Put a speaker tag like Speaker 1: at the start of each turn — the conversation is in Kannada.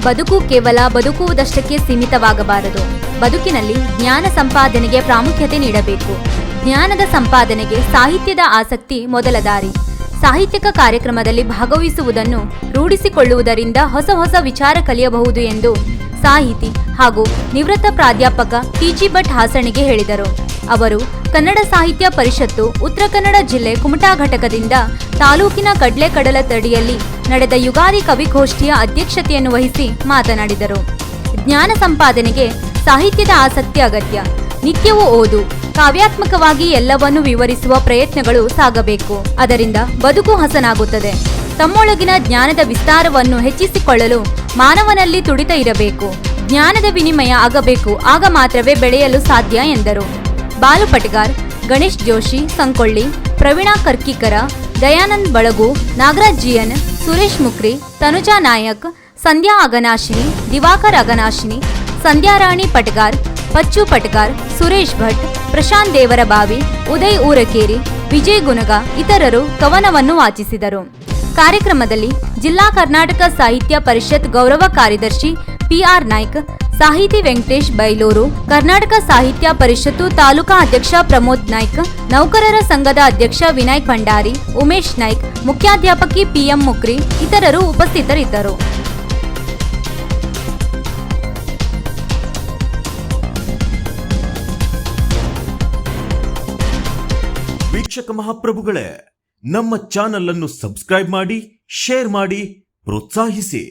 Speaker 1: ಬದುಕು ಕೇವಲ ಬದುಕುವುದಷ್ಟಕ್ಕೆ ಸೀಮಿತವಾಗಬಾರದು. ಬದುಕಿನಲ್ಲಿ ಜ್ಞಾನ ಸಂಪಾದನೆಗೆ ಪ್ರಾಮುಖ್ಯತೆ ನೀಡಬೇಕು. ಜ್ಞಾನದ ಸಂಪಾದನೆಗೆ ಸಾಹಿತ್ಯದ ಆಸಕ್ತಿ ಮೊದಲ ದಾರಿ. ಸಾಹಿತ್ಯಿಕ ಕಾರ್ಯಕ್ರಮದಲ್ಲಿ ಭಾಗವಹಿಸುವುದನ್ನು ರೂಢಿಸಿಕೊಳ್ಳುವುದರಿಂದ ಹೊಸ ಹೊಸ ವಿಚಾರ ಕಲಿಯಬಹುದು ಎಂದು ಸಾಹಿತಿ ಹಾಗೂ ನಿವೃತ್ತ ಪ್ರಾಧ್ಯಾಪಕ ಟಿ.ಜಿ. ಭಟ್ ಹಾಸಣಿಗೆ ಹೇಳಿದರು. ಅವರು ಕನ್ನಡ ಸಾಹಿತ್ಯ ಪರಿಷತ್ತು ಉತ್ತರ ಕನ್ನಡ ಜಿಲ್ಲೆ ಕುಮಟಾ ಘಟಕದಿಂದ ತಾಲೂಕಿನ ಕಡ್ಲೆಕಡಲ ತಡಿಯಲ್ಲಿ ನಡೆದ ಯುಗಾದಿ ಕವಿಗೋಷ್ಠಿಯ ಅಧ್ಯಕ್ಷತೆಯನ್ನು ವಹಿಸಿ ಮಾತನಾಡಿದರು. ಜ್ಞಾನ ಸಂಪಾದನೆಗೆ ಸಾಹಿತ್ಯದ ಆಸಕ್ತಿ ಅಗತ್ಯ. ನಿತ್ಯವೂ ಓದು, ಕಾವ್ಯಾತ್ಮಕವಾಗಿ ಎಲ್ಲವನ್ನೂ ವಿವರಿಸುವ ಪ್ರಯತ್ನಗಳು ಸಾಗಬೇಕು. ಅದರಿಂದ ಬದುಕು ಹಸನಾಗುತ್ತದೆ. ತಮ್ಮೊಳಗಿನ ಜ್ಞಾನದ ವಿಸ್ತಾರವನ್ನು ಹೆಚ್ಚಿಸಿಕೊಳ್ಳಲು ಮಾನವನಲ್ಲಿ ತುಡಿತ ಇರಬೇಕು. ಜ್ಞಾನದ ವಿನಿಮಯ ಆಗಬೇಕು. ಆಗ ಮಾತ್ರವೇ ಬೆಳೆಯಲು ಸಾಧ್ಯ ಎಂದರು. ಬಾಲು ಪಟಗಾರ್, ಗಣೇಶ್ ಜೋಶಿ ಸಂಕೊಳ್ಳಿ, ಪ್ರವೀಣಾ ಕರ್ಕಿಕರ, ದಯಾನಂದ್ ಬಳಗು, ನಾಗರಾಜ್ ಜಿಯನ್, ಸುರೇಶ್ ಮುಕ್ರಿ, ತನುಜಾ ನಾಯಕ್, ಸಂಧ್ಯಾ ಅಗನಾಶಿನಿ, ದಿವಾಕರ್ ಅಗನಾಶಿನಿ, ಸಂಧ್ಯಾರಾಣಿ ಪಟಗಾರ್, ಪಚ್ಚು ಪಟಗಾರ್, ಸುರೇಶ್ ಭಟ್, ಪ್ರಶಾಂತ್ ದೇವರಬಾವಿ, ಉದಯ್ ಊರಕೇರಿ, ವಿಜಯ್ ಗುನಗ ಇತರರು ಕವನವನ್ನು ವಾಚಿಸಿದರು. ಕಾರ್ಯಕ್ರಮದಲ್ಲಿ ಜಿಲ್ಲಾ ಕರ್ನಾಟಕ ಸಾಹಿತ್ಯ ಪರಿಷತ್ ಗೌರವ ಕಾರ್ಯದರ್ಶಿ ಪಿ.ಆರ್. ನಾಯ್ಕ್, ಸಾಹಿತಿ ವೆಂಕಟೇಶ್ ಬೈಲೂರು, ಕರ್ನಾಟಕ ಸಾಹಿತ್ಯ ಪರಿಷತ್ತು ತಾಲೂಕಾ ಅಧ್ಯಕ್ಷ ಪ್ರಮೋದ್ ನಾಯ್ಕ್, ನೌಕರರ ಸಂಘದ ಅಧ್ಯಕ್ಷ ವಿನಾಯಕ್ ಭಂಡಾರಿ, ಉಮೇಶ್ ನಾಯ್ಕ್, ಮುಖ್ಯಾಧ್ಯಾಪಕಿ ಪಿ.ಎಂ. ಮುಕ್ರಿ ಇತರರು ಉಪಸ್ಥಿತರಿದ್ದರು.
Speaker 2: ವೀಕ್ಷಕ ಮಹಾಪ್ರಭುಗಳೇ, ನಮ್ಮ ಚಾನಲ್ ಅನ್ನು ಸಬ್ಸ್ಕ್ರೈಬ್ ಮಾಡಿ, ಶೇರ್ ಮಾಡಿ, ಪ್ರೋತ್ಸಾಹಿಸಿ.